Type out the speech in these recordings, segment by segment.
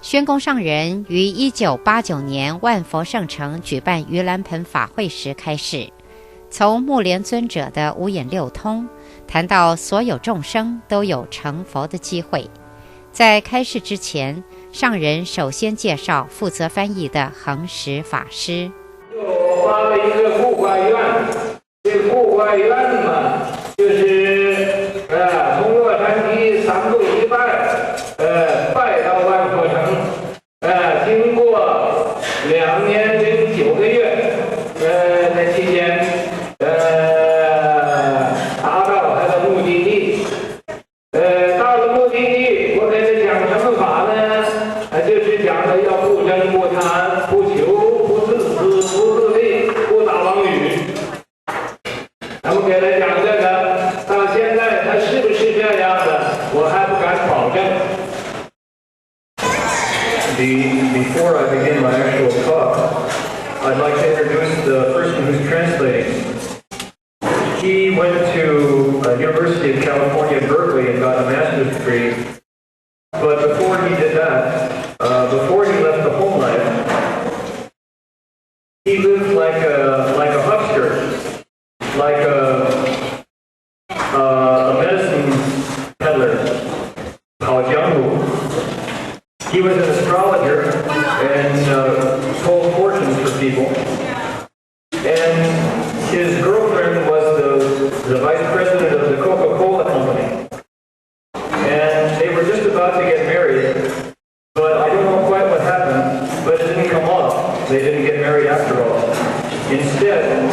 宣公上人于1989年万佛圣城举办盂兰盆法会时开示，从目连尊者的五眼六通谈到所有众生都有成佛的机会。在开示之前，上人首先介绍负责翻译的恒实法师。就发了一个护法愿，这个护法愿嘛，就是从洛杉矶3步一拜，拜到万佛城，经过2年零9个月，在期间，达到他的目的地。到了目的地，我给他讲什么法呢？就是讲的要不争不贪不求不自私不自利不打妄语。咱们给他讲这个，到现在他是不是这样的，我还不敢保证。Before I begin my actual talk, I'd like to introduce the person who's translating. He went to University of California, Berkeley, and got a master's degree. But before he did that, before he left the home life, he lived like a huckster, like a medicine peddler, 跑江湖. He was an astrologer and told fortunes for people. And his girlfriend was the vice president of the Coca-Cola company. And they were just about to get married, but I don't know quite what happened, but it didn't come off. They didn't get married after all. Instead,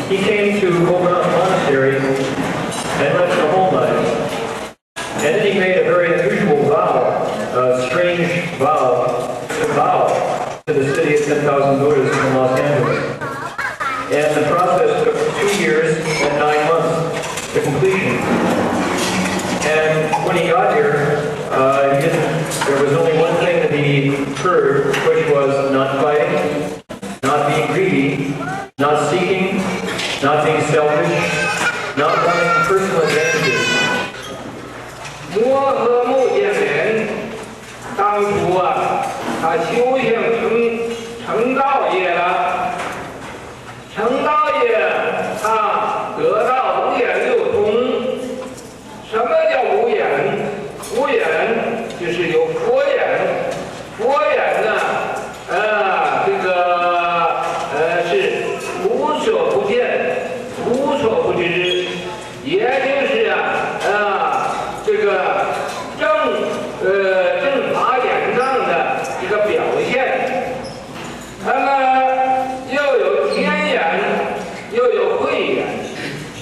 he came to Coconut Monastery and left the home life. And then he made a very unusual vow, a strange vow to the city of 10,000 Buddhists in Los Angeles. And the process took 2 years and 9 months to completion. And when he got here, there was only one thing that he heard, which was not fighting, not being greedy, not seeking, not being selfish, not wanting personal advantages. 摩诃目犍连当初他修行成道业了，成道业他得到五眼六通。什么叫五眼？五眼就是有佛眼，佛眼呢，是无所不见，无所不知，也就是正法眼藏的一个表现。那么又有天眼，又有慧眼，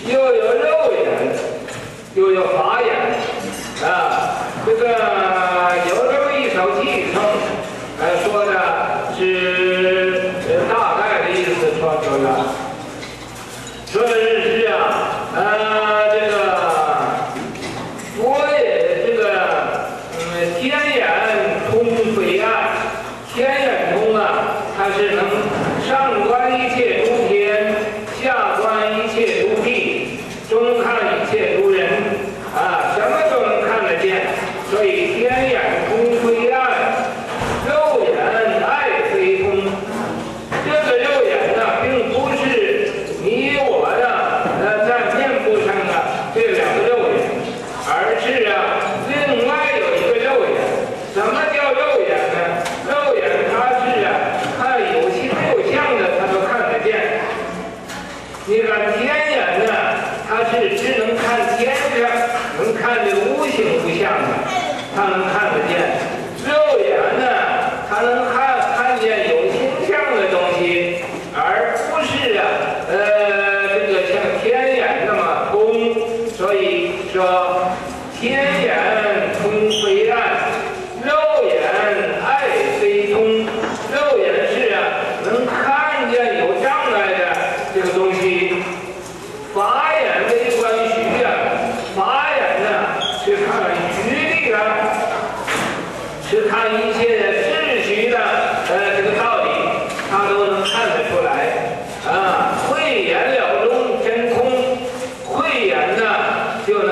又有肉眼，又有法眼。有这么一首偈颂，说的是大概的意思，说的是天眼通非岸，天眼通它是能上观一切诸天，下观一切诸地，中看一切诸人，什么都能看得见。所以天眼通非岸，肉眼爱非通。这个肉眼并不是你我在面部上这2个肉眼，而是另外有一个肉眼。什么叫肉眼呢？肉眼它是看有形有相的，它都看得见。你看天眼它是只能看天上，能看这无形无相的，它能看得见。肉眼它能看见有形象的东西，而不是像天眼那么通。所以说天眼通非岸，肉眼爱非通。肉眼是能看见有障碍的这个东西，法眼为观虚法眼是看虚的，是看一切的秩序的这个道理，它都能看得出来。慧眼了中真空，慧眼就能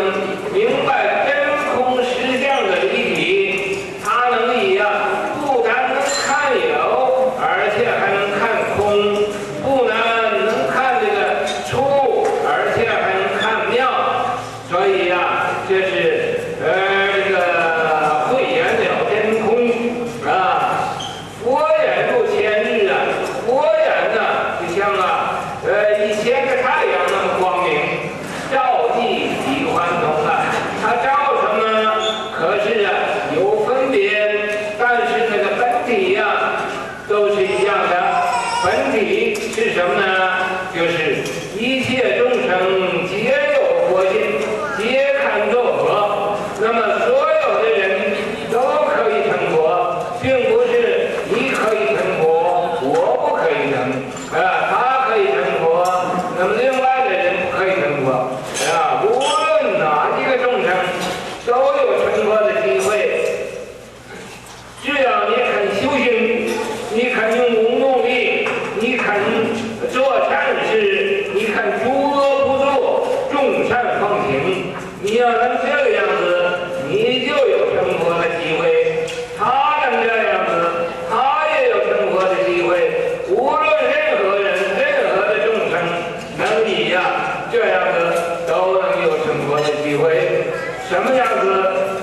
明白真空实相的离体，它能以不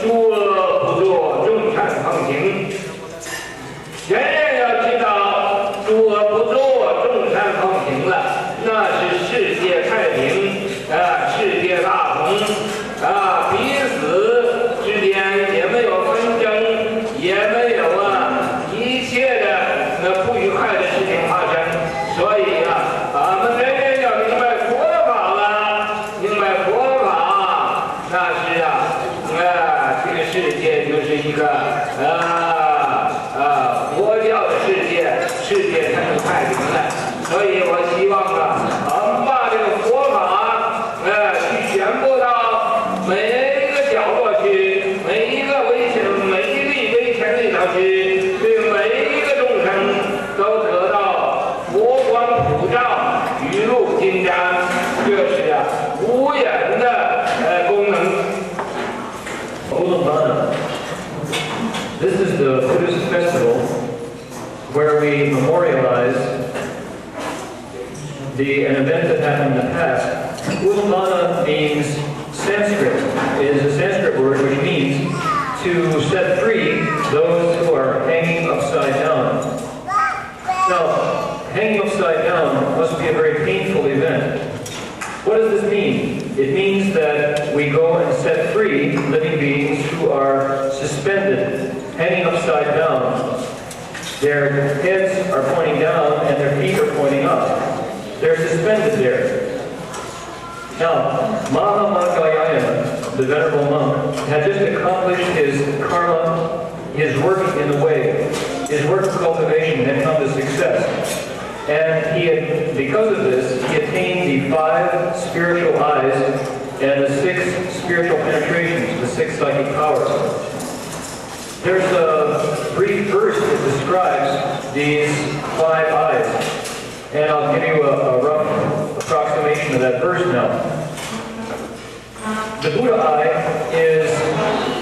诸恶不作，众善奉行。人人要知道，诸恶不作，众善奉行了，那是世界太平世界大同彼此之间也没有纷争，也没有一切的那不愉快的事情发生。所以咱们人人要明白佛法了，明白佛法，那是这个世界就是一个佛教的世界，世界才能太平了。所以我希望咱们把这个佛法去宣布到每一个角落去，每一个微尘里头去，对每一个众生都得到佛光普照，雨露均沾。这是无眼的功能。盂兰盆 This is the Buddhist festival where we memorialize an event that happened in the past.盂兰means Sanskrit. It is a Sanskrit word which means to set free those who are hanging upside down. Now, hanging upside down must be a very painful event. What does this mean? It means that we go and set free living beings who are suspended, hanging upside down. Their heads are pointing down and their feet are pointing up. They're suspended there. Now, Mahamahayana, the venerable monk, had just accomplished his karma, his work in the way. His work of cultivation had come to success. And he had, because of this, he attained the 5 spiritual eyes and the 6 spiritual penetrations, the 6 psychic powers. There's a brief verse that describes these 5 eyes. And I'll give you a rough approximation of that verse now. The Buddha eye is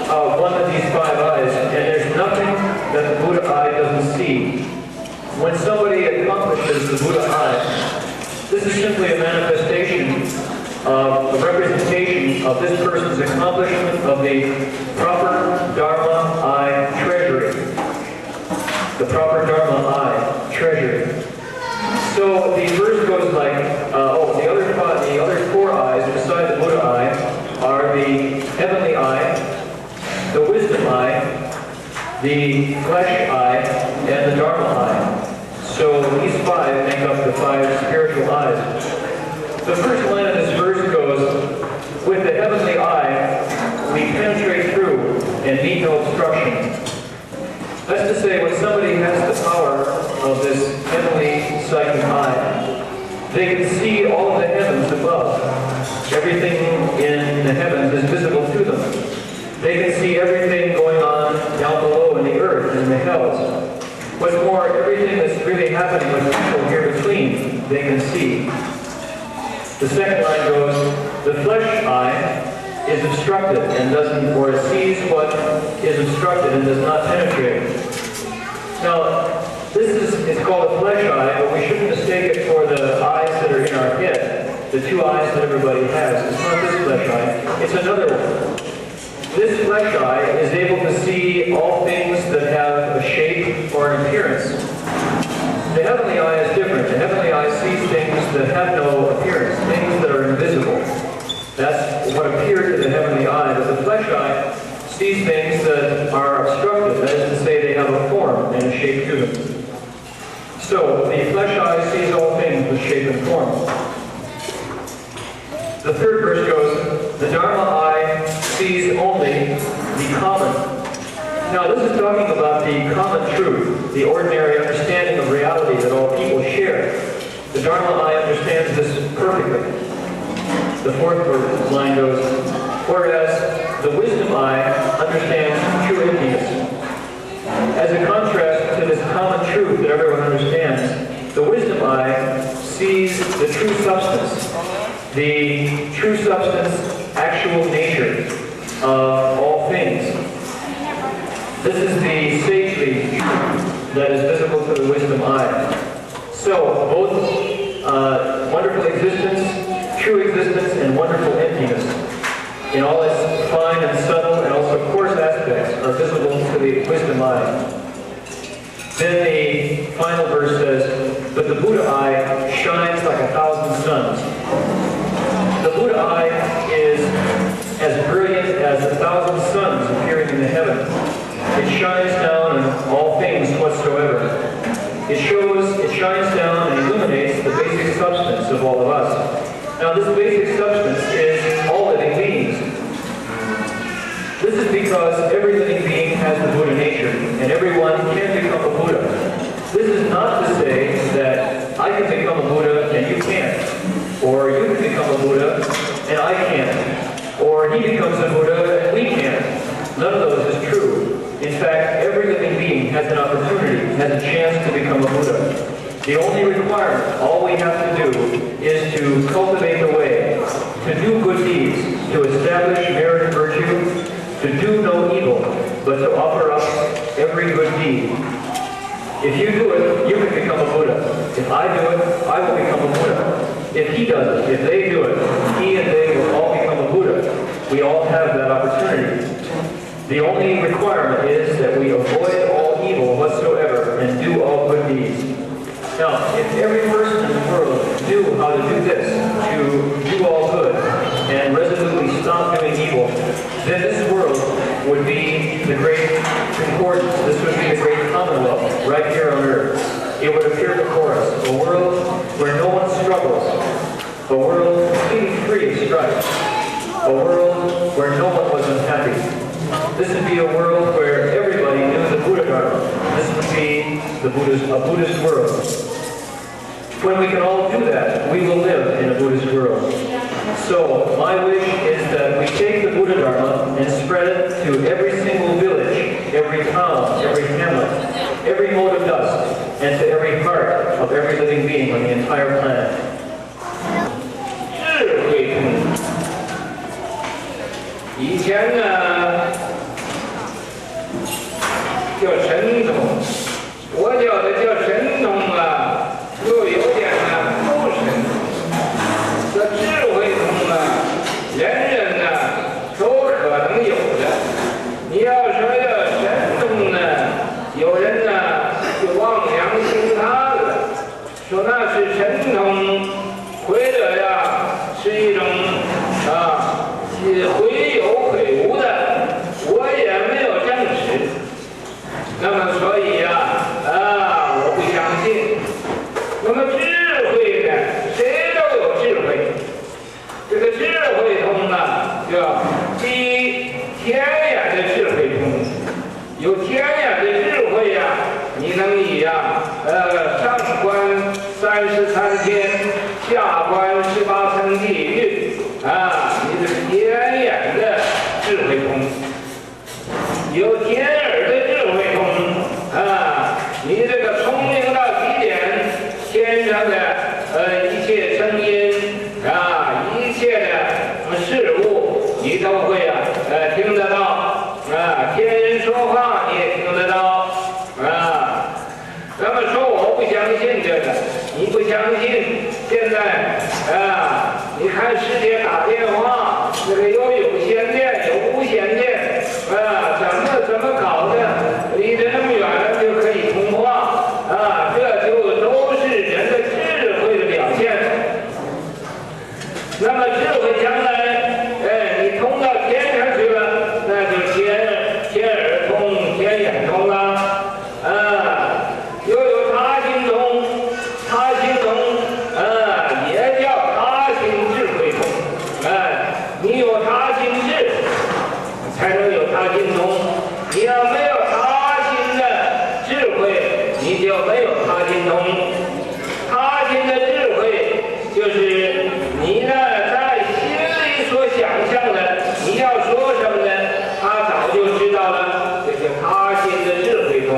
one of these 5 eyes, and there's nothing that the Buddha eye doesn't see. When somebody accomplishes the Buddha eye, this is simply a manifestation of a representation of this person's accomplishment of the proper Dharma eye treasury. The proper Dharma eye treasury. So the verse goes like, the other 4 eyes beside the Buddha eye are the heavenly eye, the wisdom eye, the flesh eye, and the Dharma eye. So these 5 make up the 5 spiritual eyes. The first line of this verse goes, with the heavenly eye, we penetrate through and meet no obstruction. That's to say, when somebody has the power of this heavenly psychic eye, they can see all of the heavens above. Everything in the heavens is visible to them. They can see everything going on down below in the earth and in the hells. What's more, everything that's really happening with people here between, they can see. The second line goes, the flesh eye is obstructed and doesn't, or sees what is obstructed and does not penetrate. Now, it's called a flesh eye, but we shouldn't mistake it for the eyes that are in our head, the 2 eyes that everybody has. It's not this flesh eye, it's another one. This flesh eye is able to see all things that have a shape or an appearance. The heavenly eye is different. The heavenly eye sees things that have no appearance, things that are invisible. That's what appears to the heavenly eye. But the flesh eye sees things that are obstructed. That is to say, they have a form and a shape to them. So, the flesh eye sees all things with shape and form. The third verse goes, the Dharma eye sees only the common. Now, this is talking about the common truth, the ordinary understanding of reality that all people share. The Dharma eye understands this perfectly. The fourth line goes, whereas the wisdom eye understands true emptiness. As a contrast to this common truth that everyone understands, the wisdom eye sees the true substance, actual nature of all things. This is the sagely truth that is visible to the wisdom eye. So, both wonderful existence, true existence, and wonderful emptiness, in all its fine and subtle and also the wisdom eye. Then the final verse says, but the Buddha eye shines like 1,000 suns. The Buddha eye is as brilliant as 1,000 suns appearing in the heaven. It shines down on all things whatsoever. It shines down and illuminates the basic substance of all of us. Now this basic substance is all living beings. This is because every living being has the Buddha nature, and everyone can become a Buddha. This is not to say that I can become a Buddha and you can't, or you can become a Buddha and I can't, or he becomes a Buddha and we can't. None of those is true. In fact, every living being has an opportunity, has a chance to become a Buddha. The only requirement, all we have to do, is to cultivate the way, to do good deeds, to establish merit and virtue, to do no evil, but to offer up every good deed. If you do it, you can become a Buddha. If I do it, I will become a Buddha. If he does it, if they do it, he and they will all become a Buddha. We all have that opportunity. The only requirement is that we avoid all evil whatsoever and do all good deeds. Now, if every person in the world knew how to do this, to do all good, and resolutely stop doing evil, then this world would be the great concordance. This would be the great commonwealth right here on earth. It would appear before us, a world where no one struggles, a world completely free of strife, a world where no one was unhappy. This would be a world where everybody knew the Buddha Dharma. This would be a Buddhist world. When we can all do that, we will live in a Buddhist world. So, my wish is that we take the Buddha Dharma and spread it to every single village, every town, every hamlet, every mote of dust, and to every heart of every living being on the entire planet. 智慧通，以前呢叫神通，我叫的叫神通啊，又有点呢不神。这智慧通啊，人人呢都可能有的。你要说要神通呢，有人呢就妄想兴他了，说那是神通，回者呀是一种毁有毁无的，我也没有证实。那么所以我不相信。那么智慧呢，谁都有智慧。这个智慧通呢，叫第一天眼的智慧通。有天眼的智慧呀，你能以上观33天，下观18层地狱你这是天眼的智慧通。有天耳的智慧通你这个聪明到极点，天上的一切声音一切的事物你都会听得到天人说话你也听得到那么说我不相信这个，你不相信，现在你看世界打电话，那个有线电有无线电怎么搞的？离得那么远了就可以通话这就都是人的智慧的表现。那么智慧将来你通到天上去了，那就天耳通天眼通了又有他心通，他心通也叫他心智慧通你有他心智才能有他心通，你要没有他心的智慧，你就没有他心通。他心的智慧就是你呢在心里所想象的，你要说什么呢，他早就知道了，这是他心的智慧通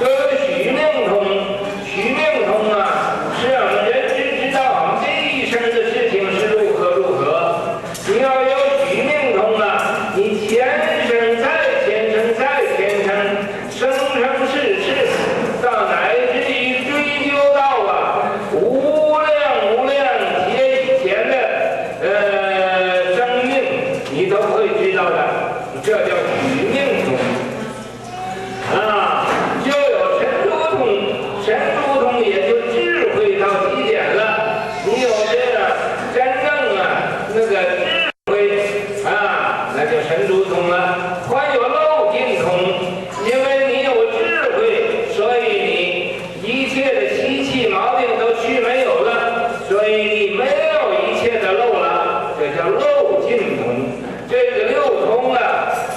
又有许命通，许命通是让人知道这一生的事情是如何。你要有许命通你前生再前生再前生，生生世世，到乃至于追究到无量劫以前的生命，你都会知道的，这叫许命通。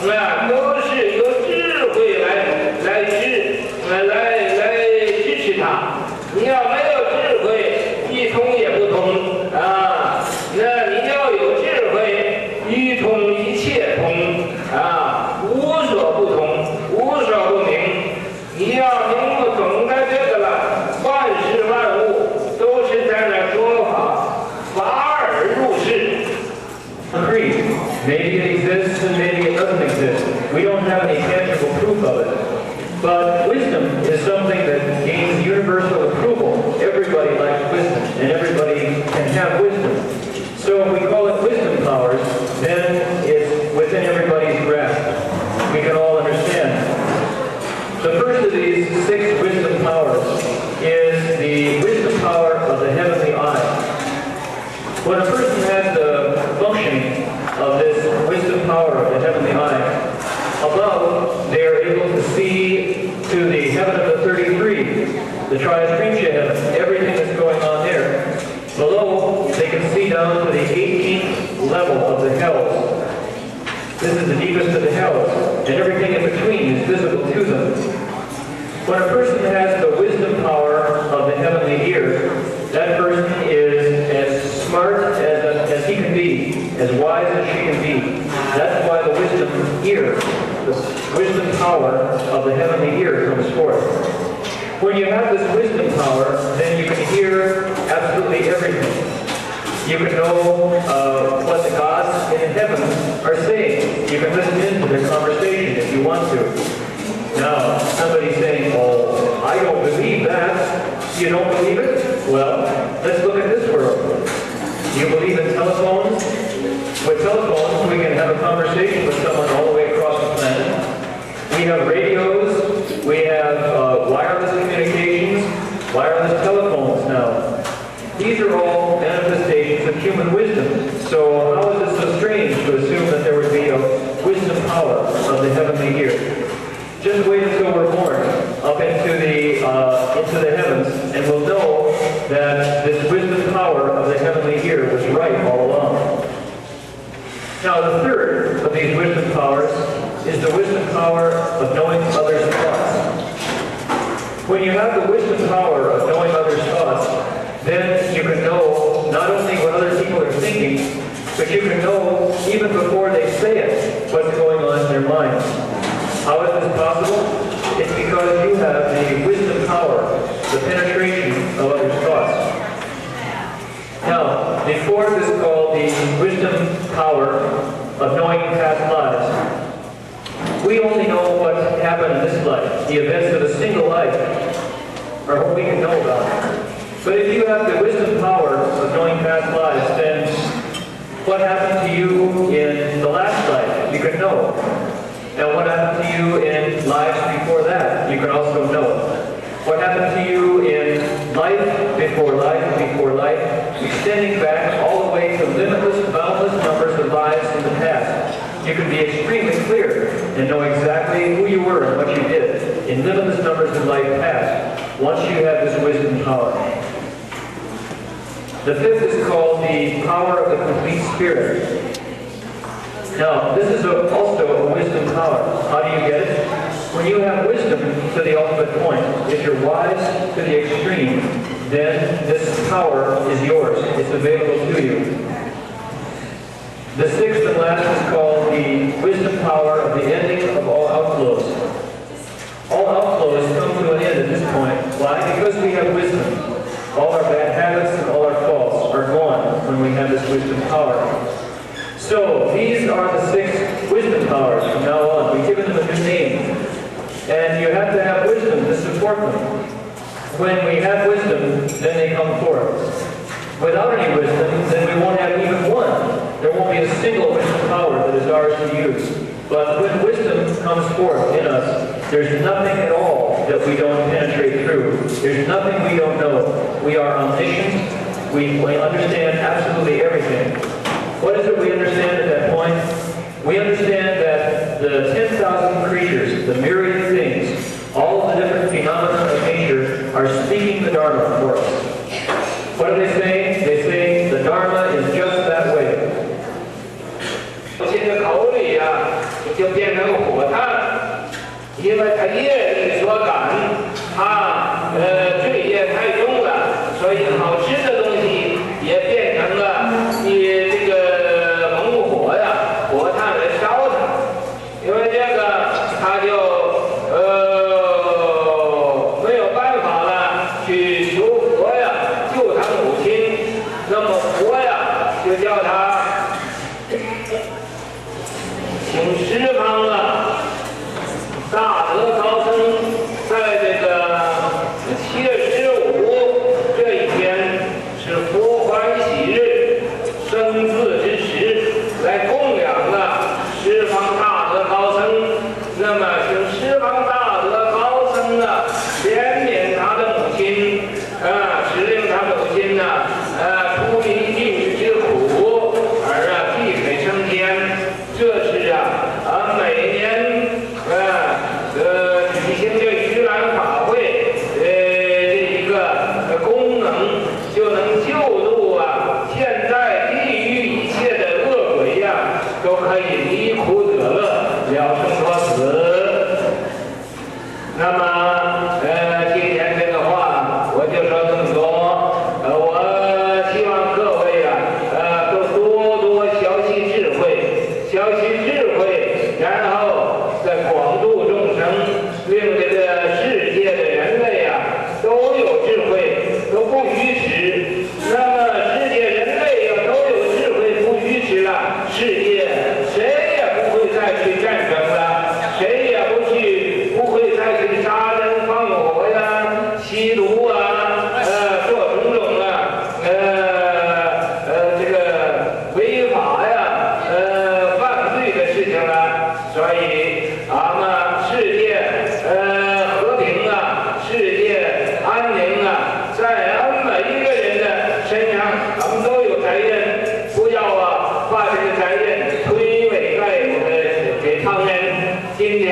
都是由智慧来支持它。你要没有智慧，一通也不通啊。那你要有智慧，一通一切通啊，无所不通，无所不明。你要懂得这个了，万事万物都是在那说法，法而入世。Agreed. Maybe it exists and maybe it doesn't exist. We don't have any tangible proof of it. But wisdom is something that gains universal approval. Everybody likes wisdom, and everybody can have wisdom. So if we call it wisdom powers, then it's within everybody's grasp. We can all understand. The first of these 6 wisdom powers is the wisdom power of the heavenly eye. When a person has the functioning of this wisdom power of the heavenly eye, above they are able to see to the heaven of the 33, the Triascretia heaven, everything that's going on there. Below, they can see down to the 18th level of the hells. This is the deepest of the hells, and everything in between is visible to them. When a person has the wisdom power of the heavenly ear, that person is as smart as he can be, as wise as she can be. That's why the wisdom ear, the wisdom power of the heavenly ear comes forth. When you have this wisdom power, then you can hear absolutely everything. You can know what the gods in heaven are saying. You can listen in to their conversation if you want to. Now, somebody's saying, oh, I don't believe that. You don't believe it? Well, let's look at this world. You believe in telephones? With telephones, we can have a conversation with someone all the way across the planet. We have radios. We have wireless communications, wireless telephones now. These are all manifestations of human wisdom. So how is it so strange to assume that there would be a wisdom power of the heavenly ear? Just wait until we're born up into the heavens, and we'll know that this wisdom power of the heavenly ear was right all along. Now, the third of these wisdom powers is the wisdom power of knowing others' thoughts. When you have the wisdom power of knowing others' thoughts, then you can know not only what other people are thinking, but you can know even before they say it what's going on in their minds. How is this possible? It's because you have the wisdom power, the penetration of others' thoughts. Now, the fourth is called the wisdom power of knowing past lives. We only know what happened in this life. The events of a single life are what we can know about. But if you have the wisdom power of knowing past lives, then what happened to you in the last life, you can know. And what happened to you in lives before that, you can also know. What happened to you in life before life before life, extending back all the way to limitless, boundless numbers of lives in the past. You can be extremely clear and know exactly who you were and what you did in limitless numbers of life past, once you have this wisdom power. The fifth is called the power of the complete spirit. Now, this is also a wisdom power. How do you get it? When you have wisdom to the ultimate point, if you're wise to the extreme, then this power is yours. It's available to you. The sixth and last is called the wisdom power of the ending of all outflows. All outflows come to an end at this point. Why? Because we have wisdom. All our bad habits and all our faults are gone when we have this wisdom power. So, these are the 6 wisdom powers from now on. We've given them a new name. And you have to have wisdom to support them. When we have wisdom, then they come forth. Without any wisdom, then we won't have even one. There won't be a single wisdom power that is ours to use. But when wisdom comes forth in us, there's nothing at all that we don't penetrate through. There's nothing we don't know. We are omniscient. We understand absolutely everything. What is it we understand at that point? We understand that the 10,000 creatures, the myriad things, all of the different phenomena of nature are speaking the Dharma for us. What are they saying? They say the Dharma is just that way. 现在口里呀，就变成火炭，因为它业力所感，它罪业太重了，所以好吃的东西也变成了以这个猛火呀、火炭来烧它，因为这个它就没有办法了，去求佛呀，救他母亲，那么佛呀就叫他请十方啊大德高僧，在这个7月15这一天是佛欢喜日，生字之时，来供养啊十方大德高僧。那么请十方大德高僧啊怜悯他的母亲，使令他母亲呢出离地狱之苦，而避水升天。这是每年举行这盂兰法会这一个功能，就能救度现在地狱一切的恶鬼都可以离苦得乐，了生脱死。那么今天这个话我就说这么多。我希望各位都多多学习智慧，学习智慧，然后再广度众生，令这个世界的人类都有智慧，都不愚痴。那么世界人类都有智慧，不愚痴了，世界谁也不会再去战争了，谁也不会再去杀人放火呀、吸毒做种种这个违法呀、犯罪的事情了。所以咱们世界和平世界安宁在俺们每一个人的身上，咱们都有责任，不要把这个责任推诿给他人。今天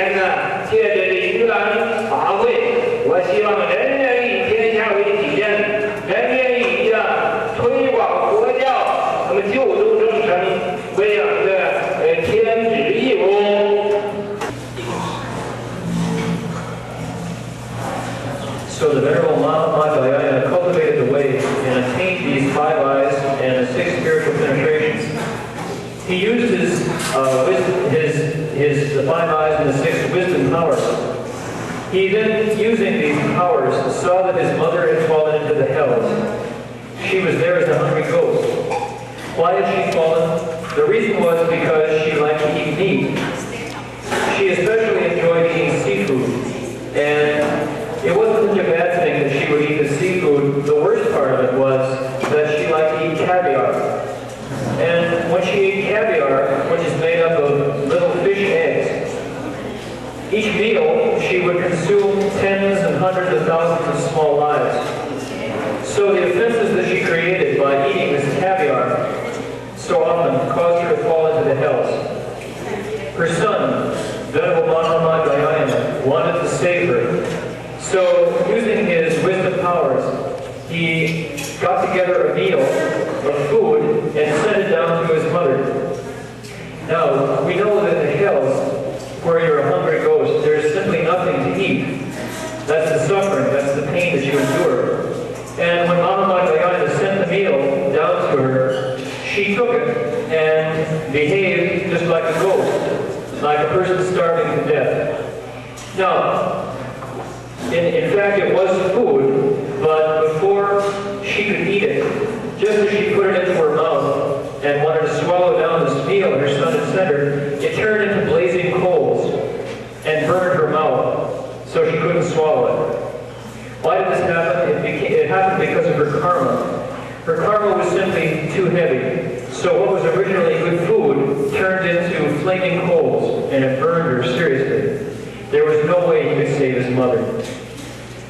借着这盂兰法会，我希望人人以天下为己任，人人以推广佛教，那么救度众生为俺的天职义务。So the Venerable Mahayana cultivated the way and attained these 5 eyes and the 6 spiritual penetrations. He used the 5 eyes and the 6 wisdom powers. He then, using these powers, saw that his mother had fallen into the hells. She was there as a hungry ghost. Why had she fallen? The reason was because she liked to eat meat. She especially enjoyed eating seafood, and it wasn't such a bad thing that she would eat the seafood. The worst part of it was that she liked to eat caviar. And when she ate caviar, which is made up of little fish eggs, each meal she would consume tens and hundreds of thousands of small lives. So the offenses that she created by eating this caviar so often caused her to fall into the hells. Her son, Venerable Mahayana, wanted to save her. So, using his wisdom powers, he got together a meal of food and sent it down to his mother. Now, we know that in the hells, where you're a hungry ghost, there's simply nothing to eat. That's the suffering, that's the pain that you endure. And when Mahayana sent the meal down to her, she took it and behaved just like a ghost, like a person starving to death. Now, in fact, it was food, but before she could eat it, just as she put it into her mouth and wanted to swallow down this meal her son had sent her, it turned into blazing coals and burned her mouth, so she couldn't swallow it. Why did this happen? It happened because of her karma. Her karma was simply too heavy. So what was originally good food turned into flaming coals, and it burned her seriously. There was no way he could save his mother.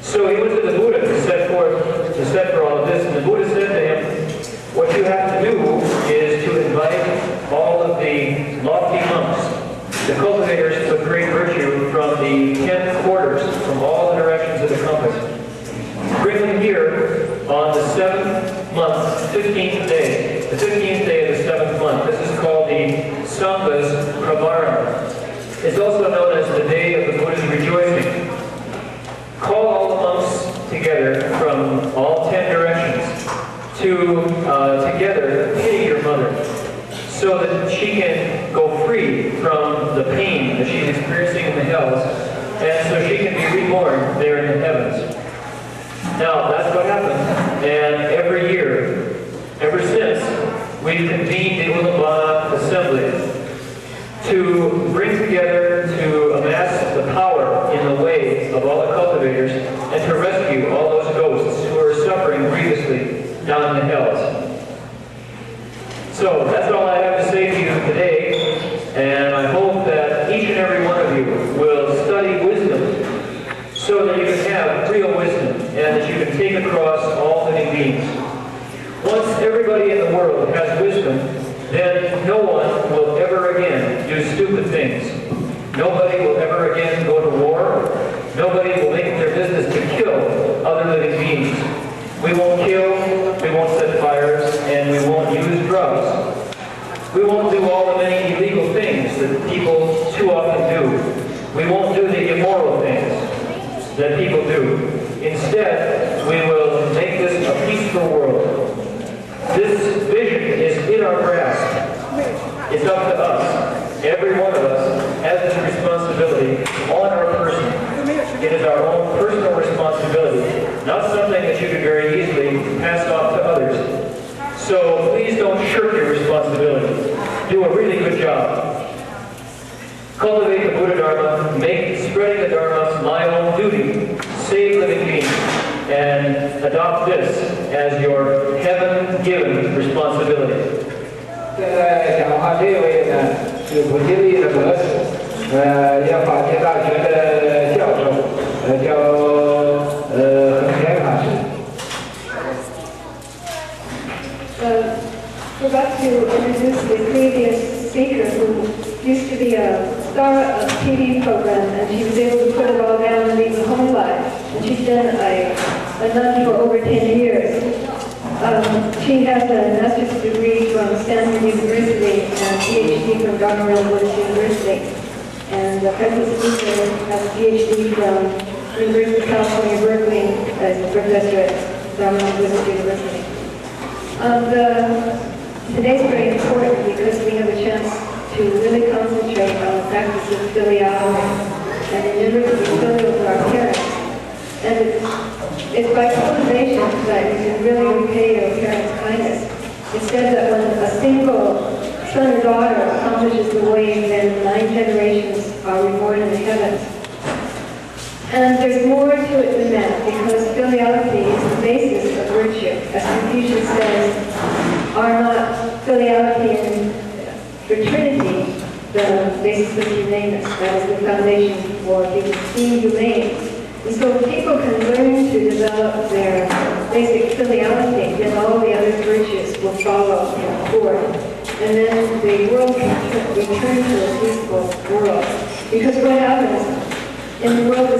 So he went to the Buddha to set for all of this, and the Buddha said to him, what you have to do is to invite all of the lofty monks is also known as the day of the Buddha's rejoicing. Call all the monks together from all 10 directions to together pity your mother so that she can go free from the pain that she's experiencing in the hells, and so she can be reborn there in the heavens. Now, that's what happened, and every year, ever since, we've convened the Ulaanbaatar Assembly to bring together, to amass the power in the way of all the cultivators, and to rescue all those ghosts who are suffering grievously down in the hells. So, that's all I have to say to you today, and I hope that each and every one of you will study wisdom so that you can have real wisdom and that you can take across all living beings. Once everybody in the world has wisdom, then no one will ever again do stupid things. Nobody will ever again go to war. Nobody will make it their business to kill other living beings. We won't kill, we won't set fires, and we won't use drugs. We won't do all the many illegal things that people too often do. We won't do the immoral things that people do. Instead, we will make this a peaceful world. This vision is in our grasp. It's up to us. Every one of us has this responsibility on our person. It is our own personal responsibility, not something that you can very easily pass off to others. So please don't shirk your responsibility. Do a really good job. Cultivate the Buddha Dharma, make spreading the Dharma my own duty, save living beings, and adopt this as your heaven-given responsibility. 讲话这位呢是普吉利的博士，耶法界大学的教授，叫恒田法师。Forgot to introduce the previous speaker who used to be a star of TV program, and she was able to put it all down and leave the home life. And she's been a nun for over 10 years. She has a master's degree from Stanford University and a PhD from Dharma Buddhist University. And the present speaker has a PhD from University of California, Berkeley, as a professor at Dharma Buddhist University. Today's very important because we have a chance to really concentrate on the practice of filiality and remember to be filial to our parents. And it's by cultivation that you can really repay your parents' kindness. It said that when a single son or daughter accomplishes the way, then 9 generations are reborn in the heavens. And there's more to it than that, because filiality is the basis of virtue. As Confucius says, are not filiality and fraternity the basis of humaneness? That is the foundation for being humane. And so if people can learn to develop their basic filiality, then all the other virtues will follow in forth. And then the world can return to a peaceful world. Because what happens in the world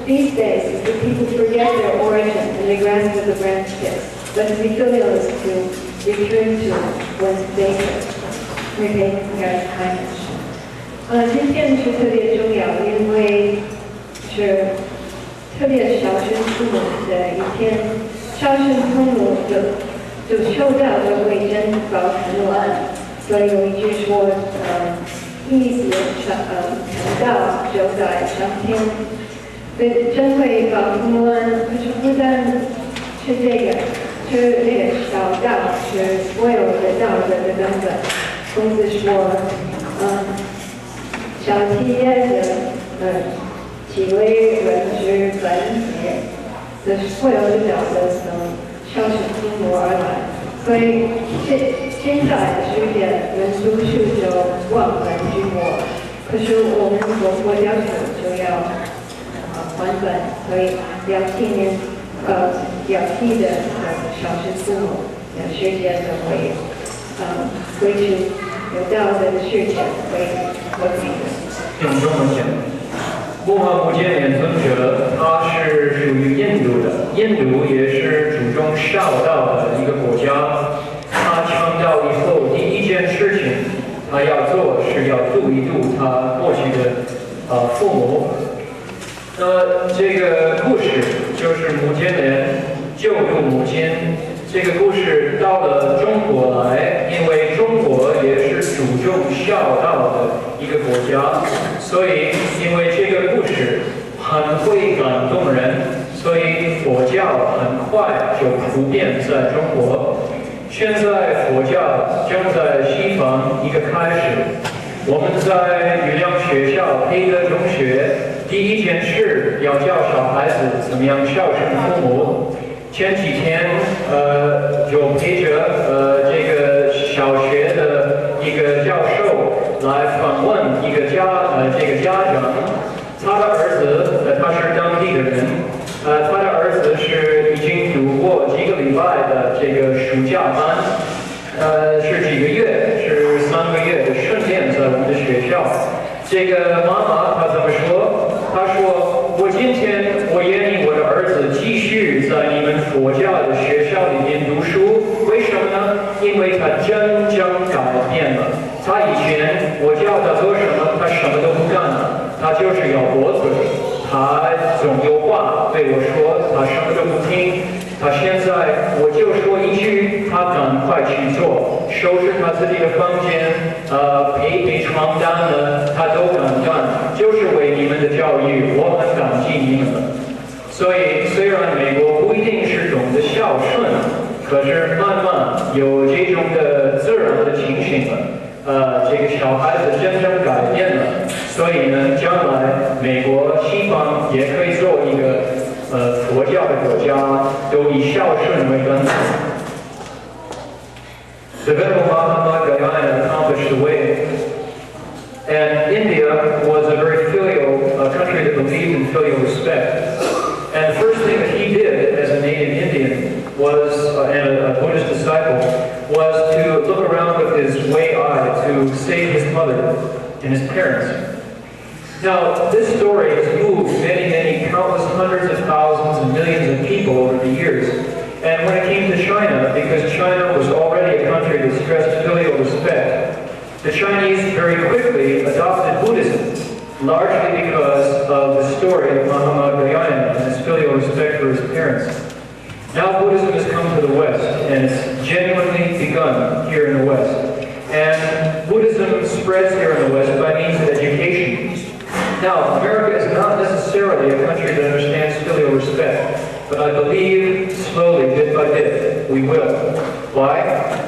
these days is that people forget their origin and they grasp at the branch tips. But to be filial is to return to one's basic, repay God's kindness. 今天是特别重要，因为是特别孝顺父母的一天。孝顺父母就受到了为真保平安，所以有一句说，意思成道就在上天。真会保平安，可是不但是这个，是那个小道是所有的道德的根本。孔子说，小企业的其为人之本也，这所有的道德从孝顺父母而来。所以现在的世界人读书就忘本居末，可是我们国家就要还本，所以要纪念要记得孝顺父母，世界就会归去有道德的世界会和平。用中文讲，穆罕默德尊者他是属于印度的，印度也是主宗孝道的一个国家。他成道以后，第一件事情他要做是要度一度他过去这个父母。那么这个故事就是母亲人救助母亲。这个故事到了中国来，因为中国也是注重孝道的一个国家，所以因为这个故事很会感动人，所以佛教很快就普遍在中国。现在佛教正在西方一个开始。我们在语量学校培德中学，第一件事要教小孩子怎么样孝顺父母。前几天就陪着这个小学的一个教授来访问一个家长，他的儿子他是当地的人，他的儿子是已经读过几个礼拜的这个暑假班，是几个月，是3个月的训练在我们的学校。这个妈妈她怎么说？她说：“我今天我愿意我的儿子继续在你们佛教的学校里面读书，为什么呢？因为他真正改变了。他以前我叫他做什么，他什么都不干了，他就是要驳嘴，他总有话对我说，他什么都不听。他现在我就说一句，他赶快去做，收拾他自己的房间，陪床单呢，他都敢干，就是为你们的教育，我很感激你们的。所以虽然美国不一定是懂得孝顺，可是慢慢有这种的自然的情形了，这个小孩子真正改变了，所以呢，将来美国西方也可以做一个佛教的国家，都以孝顺为根本。The Venerable Mahatma Gayana accomplished the way, and India was a very filial country that believed in filial respect. And the first thing that he did as a native Indian was, and a Buddhist disciple, was to look around with his way eye to save his mother and his parents. Now, this story has moved many, countless hundreds of thousands and millions of people over the years. And when it came to China, because China was already a country that stressed filial respect, the Chinese very quickly adopted Buddhism, largely because of the story of Mahatma Gayana and his filial respect for his parents. Now Buddhism has come to the West, and it's genuinely begun here in the West. And Buddhism spreads here in the West by means of education. Now, America is not necessarily a country that understands filial respect, but I believe slowly, bit by bit, we will. Why?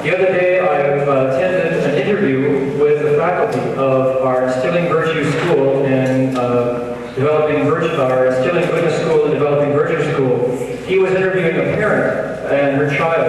The other day I attended an interview with the faculty of our Instilling Virtue School and our Instilling Goodness School and Developing Virtue School. He was interviewing a parent and her child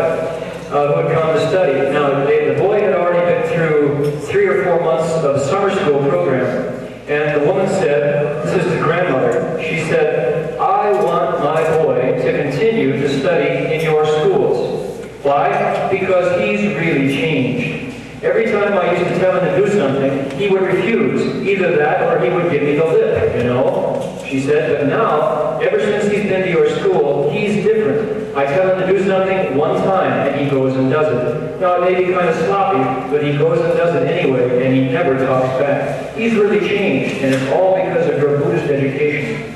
who had come to study. Now, the boy had already been through 3 or 4 months of summer school program. And the woman said, this is the grandmother, she said, I want my boy to continue to study in your schools. Why? Because he's really changed. Every time I used to tell him to do something, he would refuse. Either that or he would give me the lip, you know. She said, but now, ever since he's been to your school, he's different. I tell him to do something one time, and he goes and does it. Now, it may be kind of sloppy, but he goes and does it anyway, and he never talks back. He's really changed, and it's all because of your Buddhist education.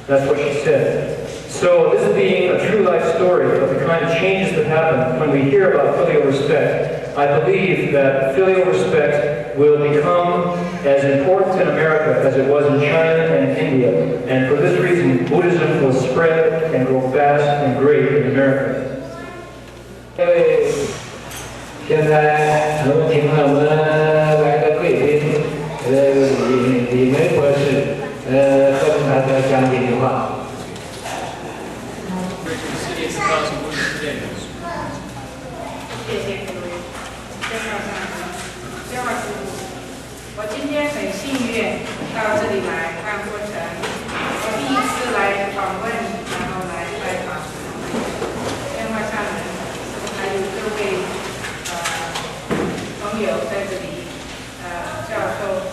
That's what she said. So this being a true life story of the kind of changes that happen when we hear about filial respect, I believe that filial respect will become as important in America as it was in China and India. And for this reason, Buddhism will spread and grow fast and great in America. 现在我们请我们来的贵宾，李梅博士，跟大家讲几句话。谢谢各位，宣化师父，我今天很幸运到这里来看过程，我第一次来访问，然后来拜访宣化上人，还有各位朋友在这里，教授，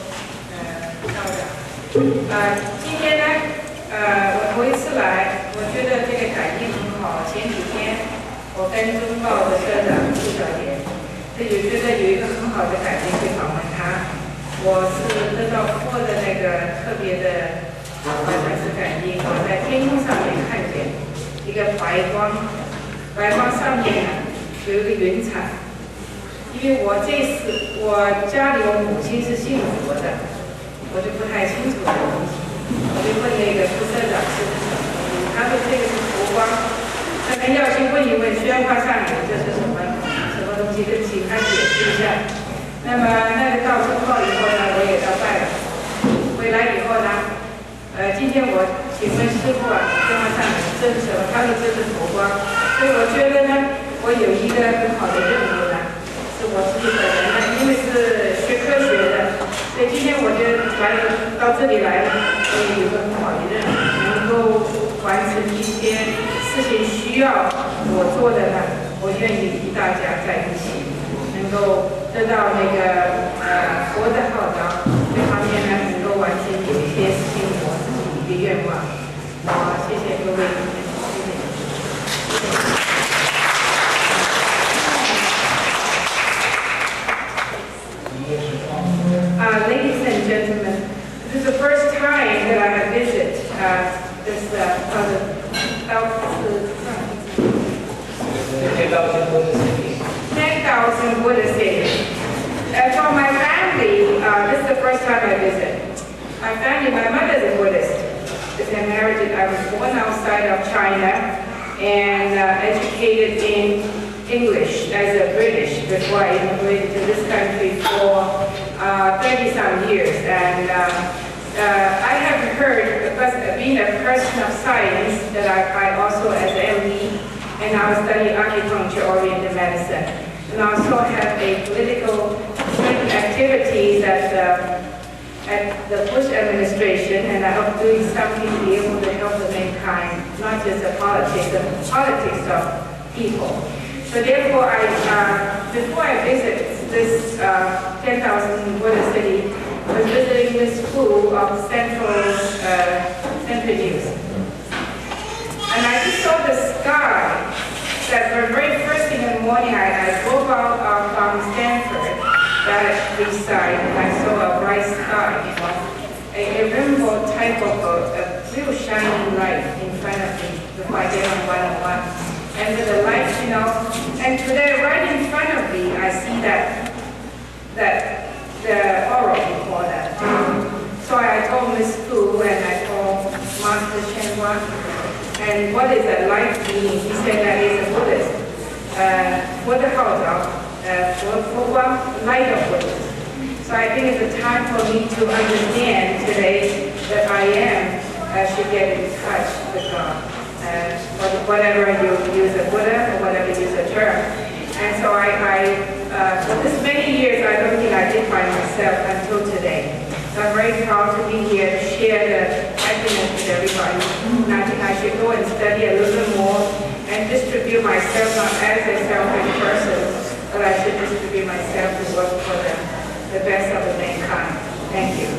校长，今天呢，我头一次来，我觉得这个感应很好。前几天我跟中报的社长顾小姐，就觉得有一个很好的感应去访问他。我我是得到佛的那个特别的好像是感应，我在天空上面看见一个白光，白光上面呢有一个云彩。因为我家里我母亲是信佛的，我就不太清楚这个东西，我就问那个副社长是什么东西，他说这个是佛光，可能要去问一问宣化上人这是什么东西，就请他解释一下。那么那个到之后以后呢，我也到拜了，回来以后呢，今天我请问师父啊，宣化上人这是什么？他说这是佛光，所以我觉得呢，我有一个很好的任务呢。是我自己本人呢，因为是学科学的，所以今天我就到这里来了，所以有个很好的任务，能够完成一些事情需要我做的呢，我愿意与大家在一起，能够得到那个佛的号召，这方面呢能够完成有一些事情我自己的愿望。好，谢谢各位，谢谢。Ladies and gentlemen, this is the first time that I have visited this 10,000 Buddha cities. For my family, this is the first time I visit. My family, my mother is a Buddhist. I was born outside of China and educated in English as a British before I immigrated to this country for 30-some years. And I have heard, because being a person of science, that I also as an MD, and I study acupuncture, oriental medicine, and also have a political activities at the Bush administration, and I hope doing something to be able to help the mankind, not just the politics of people. So therefore, before I visit this 10,000 Buddha city, I was visiting this school of Central News. And I just saw the sky, that the very first thing in the morning, I drove out from Stanford, that east side, and I saw a bright sky, a rainbow type of a real shining light in front of me before I get on 101. And with the lights, and today right in front of me, I see that the aura before that. So I told Miss Fu and I told Master Shenhua, and what is a light meaning? He said that is a Buddhist. Buddha for one light of Buddhism. So I think it's a time for me to understand today that I should get in touch with God. Whatever you use a Buddha or whatever you use a term. And so for this many years, I don't think I did find myself until today. So I'm very proud to be here to share the happiness with everybody. And I think I should go and study a little bit more and distribute myself not as a selfish person, but I should distribute myself to work for the best of the mankind. Thank you.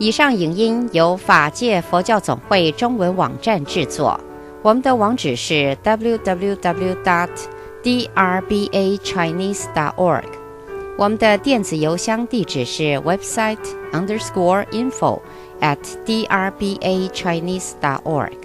以上影音由法界佛教总会中文网站制作，我们的网址是 www.drbachinese.org， 我们的电子邮箱地址是 website_info@drbachinese.org。